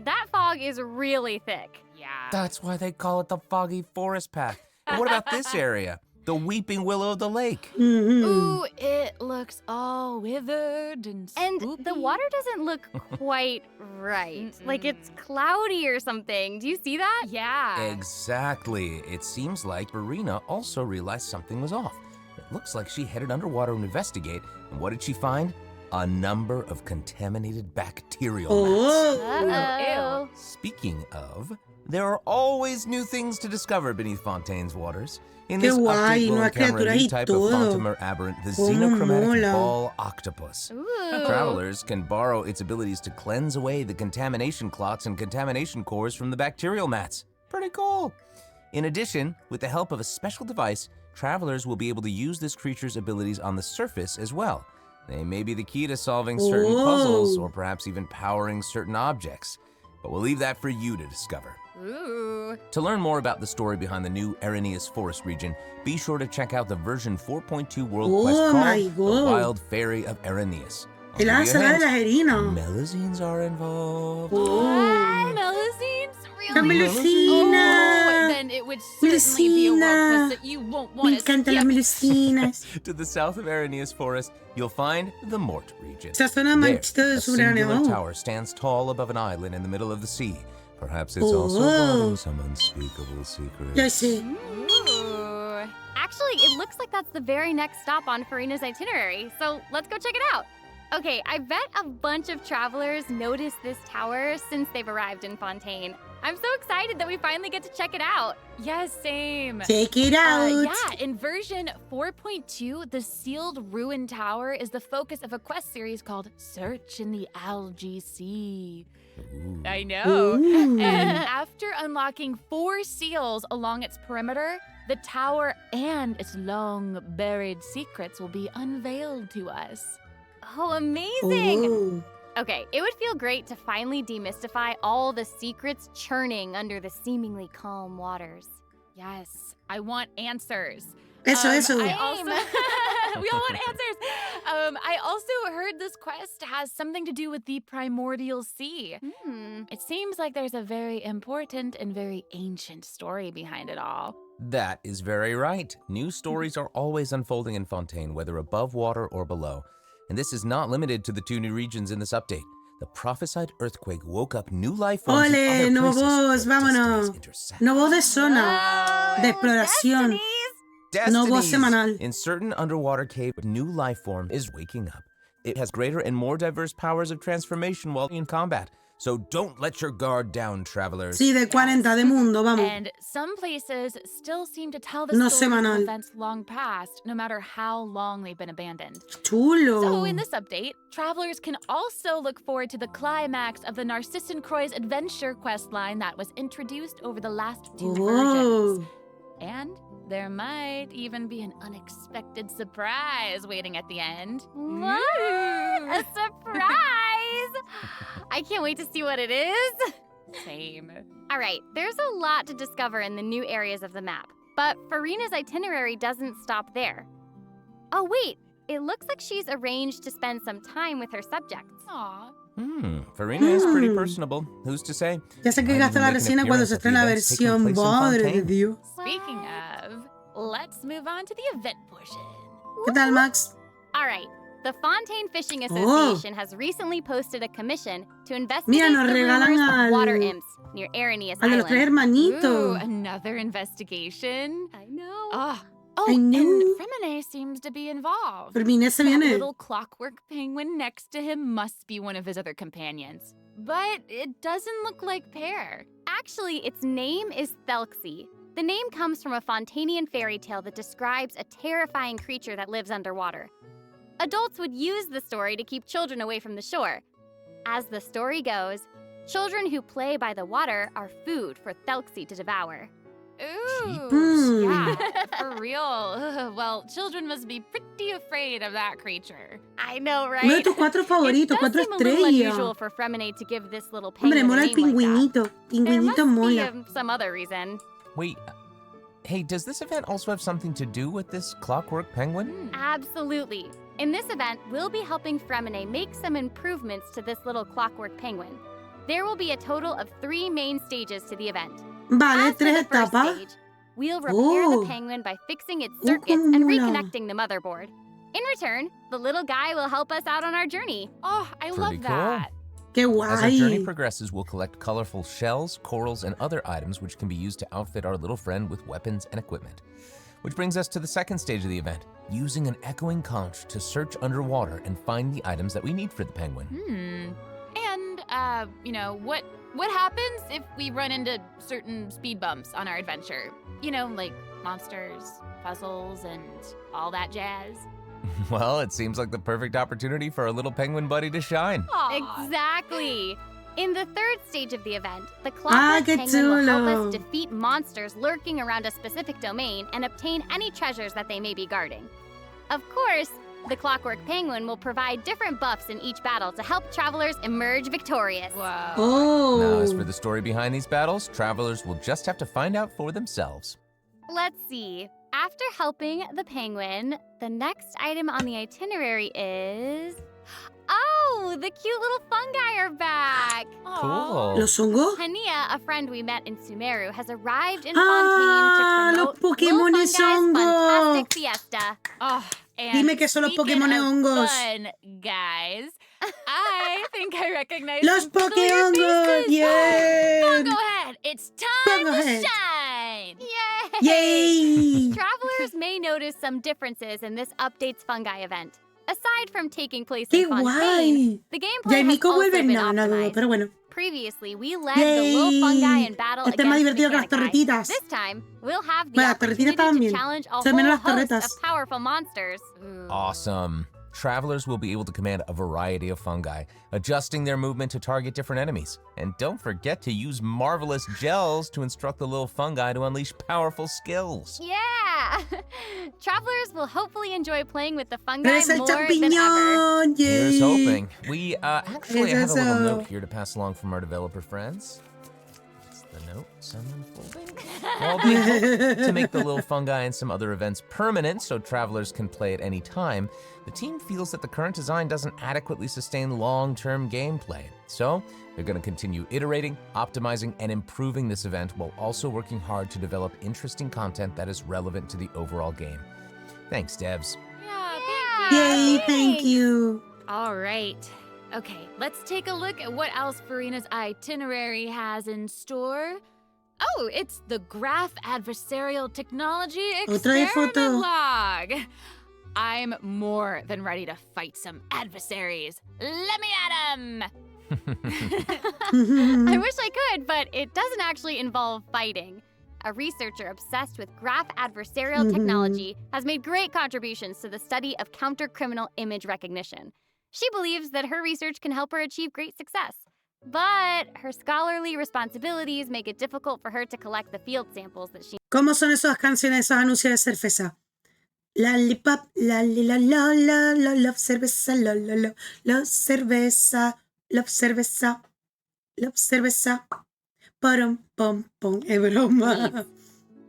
That fog is really thick. Yeah. That's why they call it the foggy forest path. And what about this area? The weeping willow of the lake. Ooh, it looks all withered and And spoopy. the water doesn't look quite right. Like it's cloudy or something. Do you see that? Yeah. Exactly. It seems like Furina also realized something was off. It looks like she headed underwater to investigate, and what did she find? A number of contaminated bacterial mats. Uh-oh. Speaking of, there are always new things to discover beneath Fontaine's waters. In Qué this guay, update, we'll nuevas encounter a criaturas new y type of todo. Fontamer aberrant, the Cómo xenochromatic mola. ball octopus. Ooh. Travelers can borrow its abilities to cleanse away the contamination clots and contamination cores from the bacterial mats. Pretty cool. In addition, with the help of a special device, travelers will be able to use this creature's abilities on the surface as well. They may be the key to solving certain puzzles or perhaps even powering certain objects. But we'll leave that for you to discover. Ooh. To learn more about the story behind the new Arrhenius Forest region, be sure to check out the version 4.2 world quest my called The God. Wild Fairy of Arrhenius. I'll El give you a ángel de la hint. Gerina. Melazines are involved. Melazines? La Really? melusina. Then it would certainly be a world Melusina. quest that you won't Me want to encantan las melusinas. To the south of Arrhenius Forest, you'll find the Mort region. Esa zona There, manchita de a singular submarino. tower stands tall above an island in the middle of the sea. Perhaps it's Oh. also guarding some unspeakable secret. Ya sé. Ooh. Actually, it looks like that's the very next stop on Furina's itinerary, so let's go check it out. Okay, I bet a bunch of travelers noticed this tower since they've arrived in Fontaine. I'm so excited that we finally get to check it out. Yes, same. Check it out. Yeah, in version 4.2, the sealed ruin tower is the focus of a quest series called Search in the Algae Sea. I know. Ooh. And after unlocking 4 seals along its perimeter, the tower and its long buried secrets will be unveiled to us. Oh, amazing! Oh. Okay, it would feel great to finally demystify all the secrets churning under the seemingly calm waters. Yes, I want answers. Eso, eso. I also, we all want answers. I also heard this quest has something to do with the primordial sea. It seems like there's a very important and very ancient story behind it all. That is very right. New stories are always unfolding in Fontaine, whether above water or below. And this is not limited to the 2 new regions in this update. The prophesied earthquake woke up new life forms in Ole, other nuevos, places where vámonos. destinies intersect. Nuevo de zona. De exploración. Nuevo Destinies! semanal. In certain underwater cave, a new life form is waking up. It has greater and more diverse powers of transformation while in combat. So don't let your guard down, travelers. Sí, de 40 de mundo, vamos. And some places still seem to tell the No story semanal. of events long past, no matter how long they've been abandoned. Chulo. So in this update, travelers can also look forward to the climax of the Narcissan Croix's adventure questline that was introduced over the last 2 versions. And there might even be an unexpected surprise waiting at the end. What? A surprise! I can't wait to see what it is. Same. All right, there's a lot to discover in the new areas of the map, but Furina's itinerary doesn't stop there. Oh wait, it looks like she's arranged to spend some time with her subjects. Aw. Furina is pretty personable. Who's to say? Ya sé que Might gasta even la make an resina cuando se appearance at the estrena la events taking versión. place in Madre de Fontaine. Dios. Speaking of, let's move on to the event portion. ¿Qué tal, Max? All right, the Fontaine Fishing Association has recently posted a commission to investigate Mira, nos the regalan rumors of al- water imps near Arrhenius Al de los 3 Island. Ooh, hermanitos. another investigation. I know. Oh, I know. and Fremine seems to be involved. Fermín, se That viene. little clockwork penguin next to him must be one of his other companions. But it doesn't look like Pear. Actually, its name is Thelxie. The name comes from a Fontanian fairy tale that describes a terrifying creature that lives underwater. Adults would use the story to keep children away from the shore. As the story goes, children who play by the water are food for Thelxie to devour. Ooh, yeah, for real. Well, children must be pretty afraid of that creature. I know, right? Uno de tus 4 favoritos, 4 estrellas. Unusual for Fremine to give this little Hombre, penguin mola a el name like pingüinito. that. Pingüinito There must mola. be some other reason. Wait, hey, does this event also have something to do with this clockwork penguin? Absolutely. In this event, we'll be helping Fremine make some improvements to this little clockwork penguin. There will be a total of 3 main stages to the event. Vale, As for 3 the first etapas. stage, we'll repair the penguin by fixing its circuits and mola. reconnecting the motherboard. In return, the little guy will help us out on our journey. Oh, I Pretty love cool. that. Qué As our journey guay. progresses, we'll collect colorful shells, corals, and other items which can be used to outfit our little friend with weapons and equipment. Which brings us to the second stage of the event, using an echoing conch to search underwater and find the items that we need for the penguin. And, you know, what happens if we run into certain speed bumps on our adventure? You know, like monsters, puzzles, and all that jazz. Well, it seems like the perfect opportunity for our little penguin buddy to shine. Exactly. In the third stage of the event, the clockwork qué penguin will help chulo. us defeat monsters lurking around a specific domain and obtain any treasures that they may be guarding. Of course, the clockwork penguin will provide different buffs in each battle to help travelers emerge victorious. Oh. Now, as for the story behind these battles, travelers will just have to find out for themselves. Let's see. After helping the penguin, the next item on the itinerary is... Oh, the cute little fungi are back! Cool. ¿Los hongos? Hania, a friend we met in Sumeru, has arrived in Ah, Fontaine los to promote Little Pokémones Fungi's hongos. fantastic fiesta. Oh, and Dime que son los speaking Pokémon of hongos. Fun, guys, I think I recognize Los some familiar Pokéhongos. faces. Yeah. Go ahead, it's time Go to ahead. Yay! shine. Yay. Travelers may notice some differences in this update's fungi event. Aside from taking place Qué in Fontaine, guay. the Ya gameplay has Mico also vuelve, been no dudo, optimized. pero bueno. Previously, we led the little fungi in battle Este es más against divertido que las Mechanic Eye. torretitas. This time, we'll have the Bueno, las torretitas opportunity estaban to bien. challenge a Se menos whole las host torretas. of powerful monsters. Awesome. Travelers will be able to command a variety of fungi, adjusting their movement to target different enemies. And don't forget to use marvelous gels to instruct the little fungi to unleash powerful skills. Yeah! Travelers will hopefully enjoy playing with the fungi Eres el more than ever. champiñón. Here's Yay. hoping. We actually have a little Eso. note here to pass along from our developer friends. It's the note, some unfolding. While we hope to make the little fungi and some other events permanent so travelers can play at any time, the team feels that the current design doesn't adequately sustain long-term gameplay. So they're going to continue iterating, optimizing, and improving this event while also working hard to develop interesting content that is relevant to the overall game. Thanks, devs. Yay, thank you. All right. Okay, let's take a look at what else Furina's itinerary has in store. Oh, it's the Graph Adversarial Technology Otra vez Experiment foto. Log. I'm more than ready to fight some adversaries. Let me at 'em! I wish I could, but it doesn't actually involve fighting. A researcher obsessed with graph adversarial technology has made great contributions to the study of counter-criminal image recognition. She believes that her research can help her achieve great success. But her scholarly responsibilities make it difficult for her to collect the field samples that she ¿Cómo son esas canciones, esos anuncios de cerveza? Lollipop, la la la la la love cerveza, la la la love cerveza, love cerveza, love cerveza. Parum pom pom, es broma.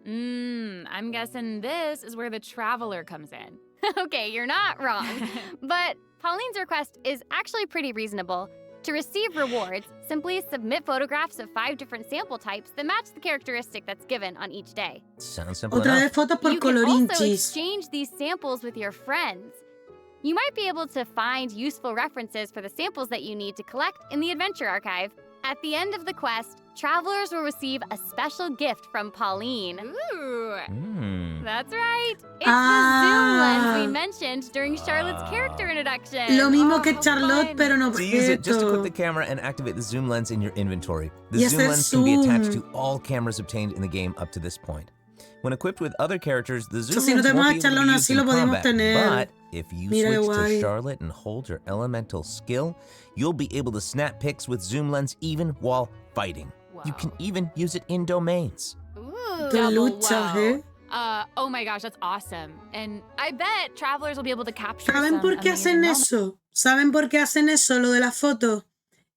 I'm guessing this is where the traveler comes in. Okay, you're not wrong. But Pauline's request is actually pretty reasonable. To receive rewards, simply submit photographs of 5 different sample types that match the characteristic that's given on each day. Sounds simple Otra enough. vez fotos por You can also colorinchis. exchange these samples with your friends. You might be able to find useful references for the samples that you need to collect in the Adventure Archive. At the end of the quest, travelers will receive a special gift from Pauline. Ooh. That's right. It's the zoom lens we mentioned during Charlotte's character introduction. Lo mismo que how Charlotte, fun. pero en To use it, just equip the objeto. camera and activate the zoom lens in your inventory. The Yes, zoom there's lens can be attached zoom. to all cameras obtained in the game up to this point. When equipped with other characters, the zoom si no lens tenemos won't a be able to Charlotte, be así used in lo podemos combat, tener. but if you Mira qué switch guay. to Charlotte and hold your elemental skill, you'll be able to snap pics with zoom lens even while fighting. You can even use it in domains. Ooh, Tú luchas, ¿eh? Oh my gosh, that's awesome. And I bet travelers will be able to capture. ¿Saben por qué hacen eso? ¿Saben por qué hacen eso, lo de las fotos?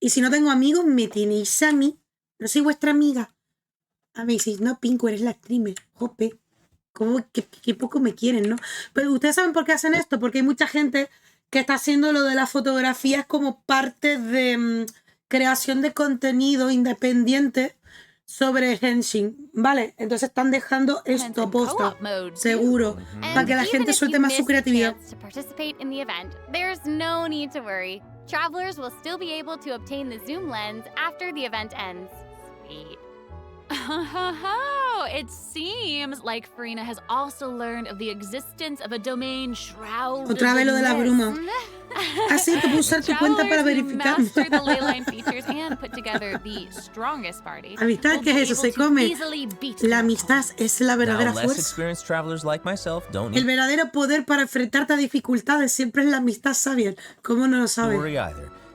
Y si no tengo amigos, me tenéis a mí. No soy vuestra amiga. A mí decís, no, Pinko, eres la streamer. Jope. ¿Cómo que poco me quieren, no? Pero ustedes saben por qué hacen esto. Porque hay mucha gente que está haciendo lo de las fotografías como parte de creación de contenido independiente sobre Genshin, ¿vale? Entonces están dejando esto posta, seguro, para que la gente suelte más su creatividad. There's no need to worry. Travelers will still be able to obtain the zoom lens after the event ends. Sweet. Oh, it seems like Furina has also learned of the existence of a domain shrouded. Otra vez lo de la bruma. Así que puedo usar tu cuenta para verificar. Amistad, ¿qué es eso? Se come. La amistad es la verdadera fuerza. El verdadero poder para enfrentarte a dificultades siempre es la amistad, ¿saben? ¿Cómo no lo saben?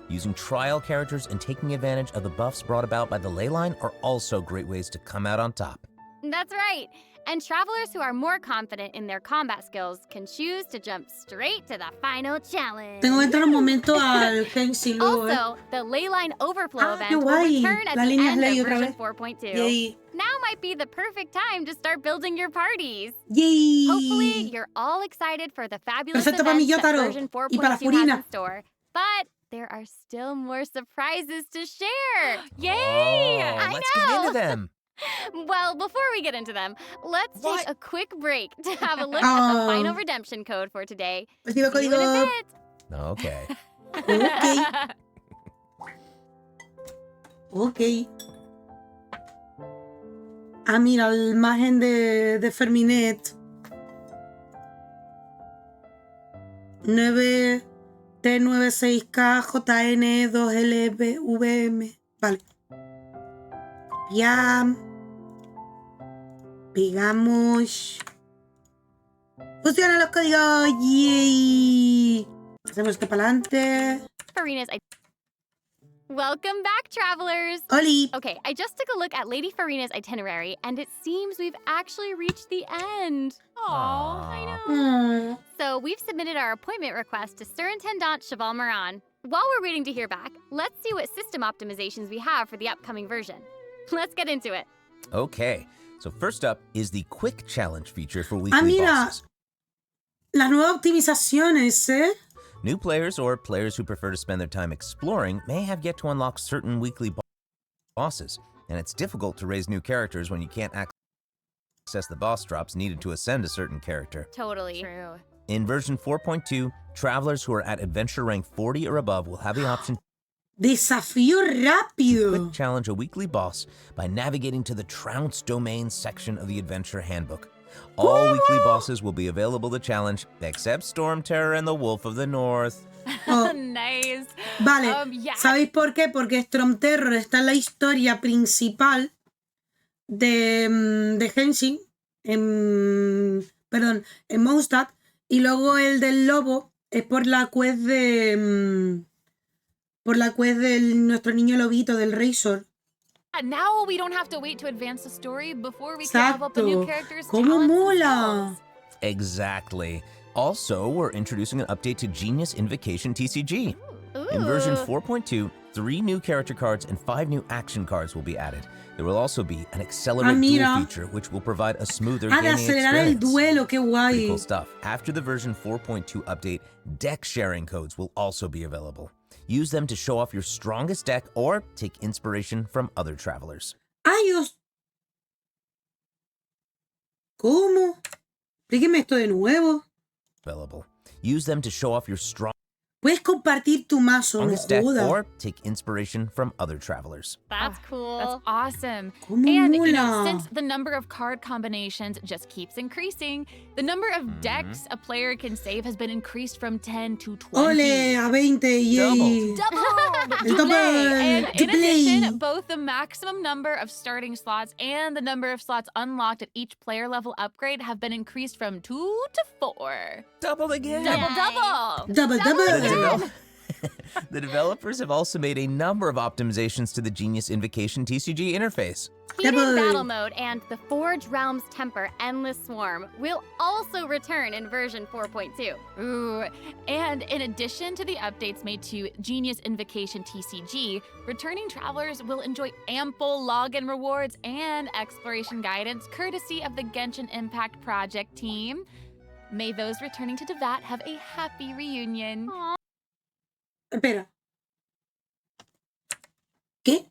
Using trial characters and taking advantage of the buffs brought about by the ley line are also great ways to come out on top. That's right. And travelers who are more confident in their combat skills can choose to jump straight to the final challenge. Tengo que entrar un momento al Genshin luego, Also, the Leyline Overflow event will guay. return at La the línea end Ley of otra version vez. 4.2. Yay. Now might be the perfect time to start building your parties. Yay. Hopefully, you're all excited for the fabulous Perfecto para mi events that Yotaro. version Y para 4.2 has Furina. in store. But there are still more surprises to share. Yay! Let's get into them. Well, before we get into them, let's take a quick break to have a look at the final redemption code for today. See you in a bit. Okay. Ok. Ah, mira, la imagen de Ferminet. 9T96K JN 2LVM. Vale. Ya. Pegamos. Funciona los códigos. Yay. Hacemos esto para adelante. Furina's. Welcome back, travelers. Oli. Okay, I just took a look at Lady Furina's itinerary, and it seems we've actually reached the end. Aww, I know. So we've submitted our appointment request to Surintendant Cheval Moran. While we're waiting to hear back, let's see what system optimizations we have for the upcoming version. Let's get into it. Okay, so first up is the quick challenge feature for weekly bosses. Las nuevas optimizaciones, ¿eh? New players or players who prefer to spend their time exploring may have yet to unlock certain weekly bosses, and it's difficult to raise new characters when you can't access the boss drops needed to ascend a certain character. Totally. True. In version 4.2, travelers who are at adventure rank 40 or above will have the option Desafío rápido. to quick challenge a weekly boss by navigating to the Trounce Domain section of the Adventure Handbook. All weekly bosses will be available to challenge, except Storm Terror and the Wolf of the North. Oh. Nice. Vale, Yeah. ¿sabéis por qué? Porque Storm Terror está en la historia principal de Genshin, en Mondstadt, y luego el del lobo es por la quest de nuestro niño lobito del Razor. Now we don't have to wait to advance the story before we can level up the new characters. ¿Cómo mola? Exactly. Also, we're introducing an update to Genius Invocation TCG. In version 4.2, 3 new character cards and 5 new action cards will be added. There will also be an Accelerate Duel feature, which will provide a smoother gaming acelerar el experience. duelo, qué guay. Pretty cool stuff. After the version 4.2 update, deck sharing codes will also be available. Use them to show off your strongest deck or take inspiration from other travelers. ¿Cómo? Explíqueme esto de nuevo. Available. Use them to show off your Puedes compartir tu mazo, no strongest deck joda. or take inspiration from other travelers. That's cool. That's awesome. ¿Cómo And mola? since the number of card combinations just keeps increasing, the number of decks a player can save has been increased from 10 to 20. Ole, a 20, yay. Double! And in addition, both the maximum number of starting slots and the number of slots unlocked at each player level upgrade have been increased from 2 to 4. Double again. Double. Double. The developers have also made a number of optimizations to the Genius Invocation TCG interface. Heated Battle Mode and the Forge Realms Temper Endless Swarm will also return in version 4.2. Ooh, and in addition to the updates made to Genius Invocation TCG, returning travelers will enjoy ample login rewards and exploration guidance courtesy of the Genshin Impact Project team. May those returning to Devat have a happy reunion. Aww. Espera. ¿Qué?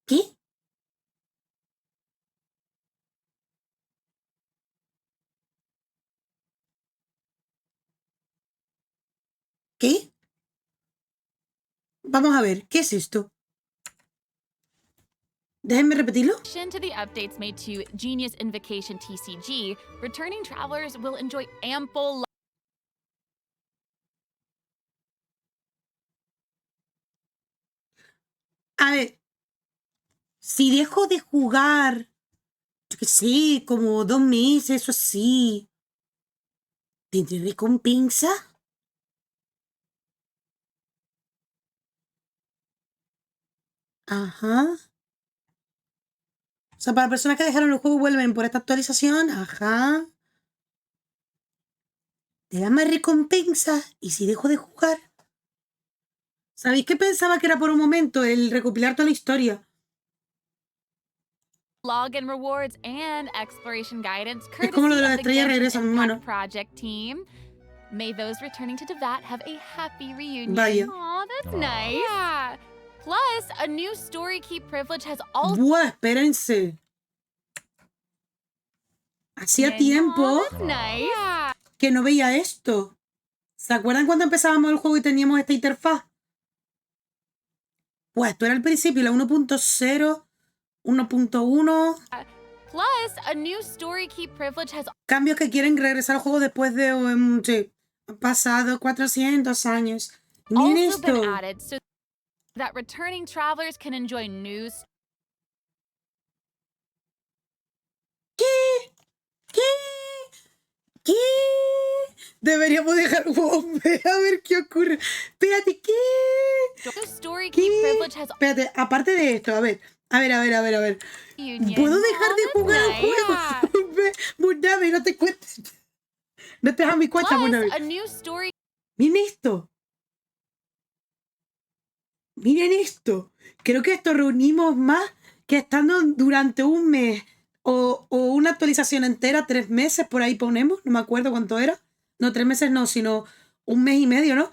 ¿Qué? ¿Qué? Vamos a ver, ¿qué es esto? Déjenme repetirlo. In addition to the updates made to Genius Invocation TCG, returning travelers will enjoy ample A ver, si dejo de jugar, yo qué sé, como 2 meses o así, ¿tendré recompensa? Ajá. O sea, para personas que dejaron el juego y vuelven por esta actualización, ajá. ¿Te da más recompensa? ¿Y si dejo de jugar? ¿Sabéis qué pensaba que era por un momento el recopilar toda la historia? login rewards and exploration guidance Es como lo de las courtesy of the estrellas Genshin regresan, Impact mano. Project team. May those returning to Devat have a happy reunion. Vaya. Aw, that's nice. Yeah. Plus, a new story key privilege has also Buah, espérense. Hacía tiempo Aw, that's nice. que no veía esto. ¿Se acuerdan cuando empezábamos el juego y teníamos esta interfaz? Pues esto era el principio, la 1.0, 1.1. Plus, a new story key privilege has Cambios que quieren regresar al juego después de sí, han pasado 400 años. Miren also been esto. added so that returning travelers can enjoy news. ¿Qué? ¿Qué? ¿Qué? Deberíamos dejar bombe a ver qué ocurre. Espérate, ¿qué? Story key ¿Qué? privilege has Espérate, aparte de esto, a ver. union. ¿Puedo dejar de Aw, that's jugar al nice. juego? Munabe, no te cuentes. No te hagas mi cuenta, Plus, Munabe. a new story Miren esto. Miren esto. Creo que esto reunimos más que estando durante un mes o una actualización entera, 3 meses, por ahí ponemos. No me acuerdo cuánto era. No, 3 meses no, sino 1 mes y medio, ¿no?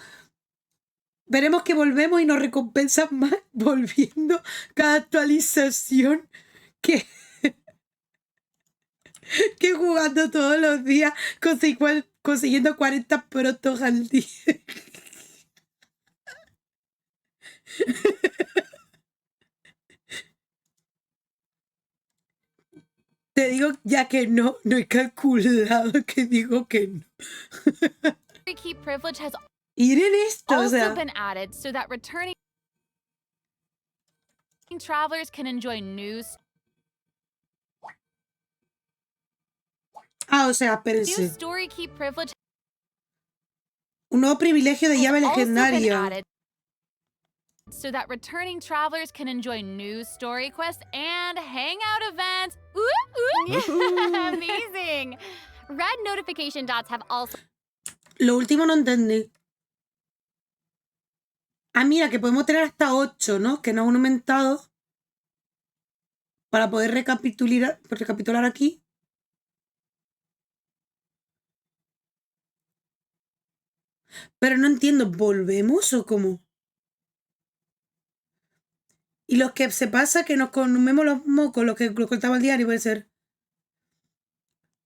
Veremos que volvemos y nos recompensan más volviendo cada actualización que jugando todos los días, consiguiendo 40 protos al día. Te digo ya que no he calculado, que digo que no. key privilege has Miren esto, o also sea. been added so that returning travelers can enjoy news. Ah, o sea, New espérense. story key privilege Un nuevo privilegio de has llave also been legendaria. added so that returning travelers can enjoy news, story quests, and hangout events. Ooh, ooh. Amazing. Red notification dots have also Lo último no entendí. Ah, mira, que podemos tener hasta 8, ¿no? Que nos han aumentado para poder recapitular aquí. Pero no entiendo, ¿volvemos o cómo? Y los que se pasa que nos comemos los mocos, los que contaba el diario, puede ser.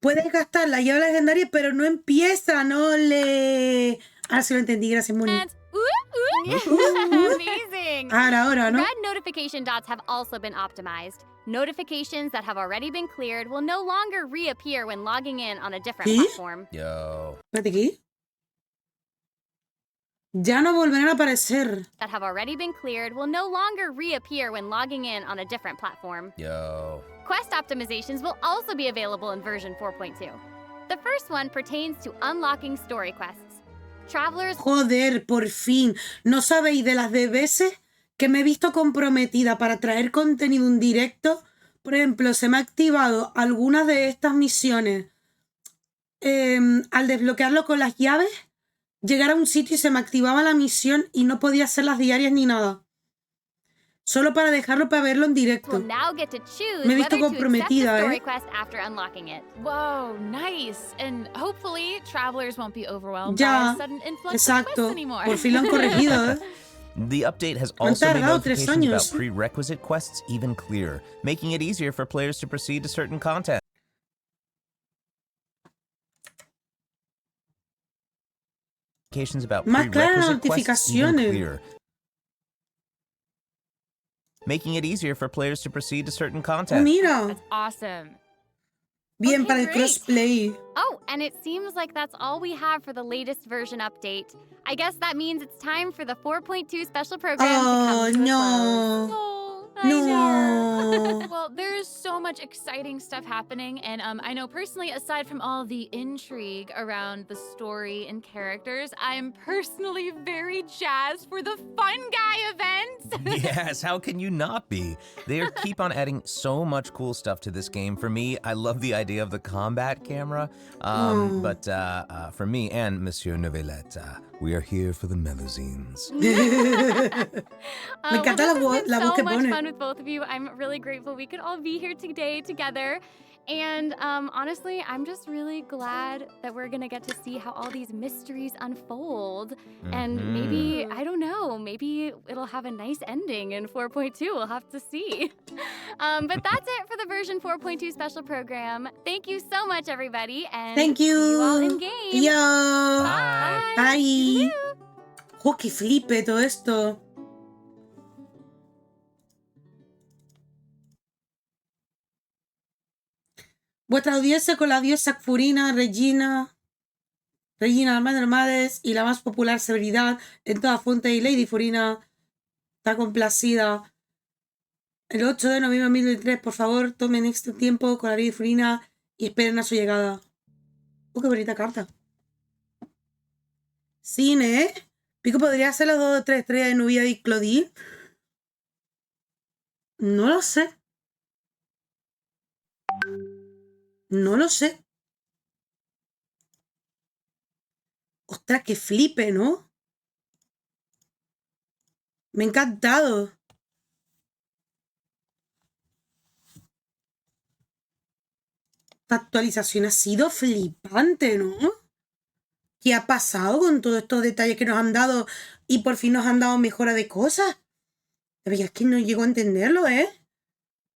Puedes gastar la llave legendaria, pero no empieza, no le... Ahora sí lo entendí, gracias, Moni. amazing. Ahora, ¿no? Red notification dots have also been optimized. Notifications that have already been cleared will no longer reappear when logging in on a different ¿Qué? platform. Yo. Espérate, ¿qué? Ya no volverán a aparecer. That have already been cleared will no longer reappear when logging in on a different platform. Yo. Quest optimizations will also be available in version 4.2. The first one pertains to unlocking story quests. Travelers... Joder, por fin. ¿No sabéis de las de veces que me he visto comprometida para traer contenido en directo? Por ejemplo, se me ha activado algunas de estas misiones. Al desbloquearlo con las llaves, llegar a un sitio y se me activaba la misión y no podía hacer las diarias ni nada. Solo para dejarlo para verlo en directo. Me he visto comprometida, Wow, nice. And hopefully travelers won't be overwhelmed by Ya, a sudden influx exacto. of quests anymore. Por fin lo han corregido, ¿eh? The update has Han also made tardado 3 notifications años. about prerequisite quests even clearer, making it easier for players to proceed to certain content. About Más claras las prerequisite quests even notificaciones. clearer, making it easier for players to proceed to certain Oh, content. mira. That's awesome. Bien, Okay, para el great. crossplay. Oh, and it seems like that's all we have for the latest version update. I guess that means it's time for the 4.2 special program to Oh, come to a no. close. No. Well, there's so much exciting stuff happening, and I know personally, aside from all the intrigue around the story and characters, I'm personally very jazzed for the Fun Guy event. Yes, how can you not be? They keep on adding so much cool stuff to this game. For me, I love the idea of the combat camera. But for me and Monsieur Novelette, we are here for the melazines. Me encanta la voz que so much pone. fun with both of you. I'm really grateful we could all be here today together. And honestly, I'm just really glad that we're gonna get to see how all these mysteries unfold. And maybe, I don't know, maybe it'll have a nice ending in 4.2. We'll have to see. But that's it for the version 4.2 special program. Thank you so much, everybody. And Thank you. See you all in game. Yo. Bye. Bye. Oh, que flipe todo esto. Vuestra audiencia con la diosa Furina, Regina, la madre de madres y la más popular severidad en toda fuente y Lady Furina está complacida. El 8 de noviembre de 2023, por favor, tomen este tiempo con la Lady Furina y esperen a su llegada. ¡Oh, qué bonita carta! Cine, ¿eh? Pico podría ser las 2 o 3 estrellas de Nubia y Claudine. No lo sé. No lo sé. Ostras, que flipe, ¿no? Me ha encantado. Esta actualización ha sido flipante, ¿no? ¿Qué ha pasado con todos estos detalles que nos han dado y por fin nos han dado mejora de cosas? Es que no llego a entenderlo, ¿eh?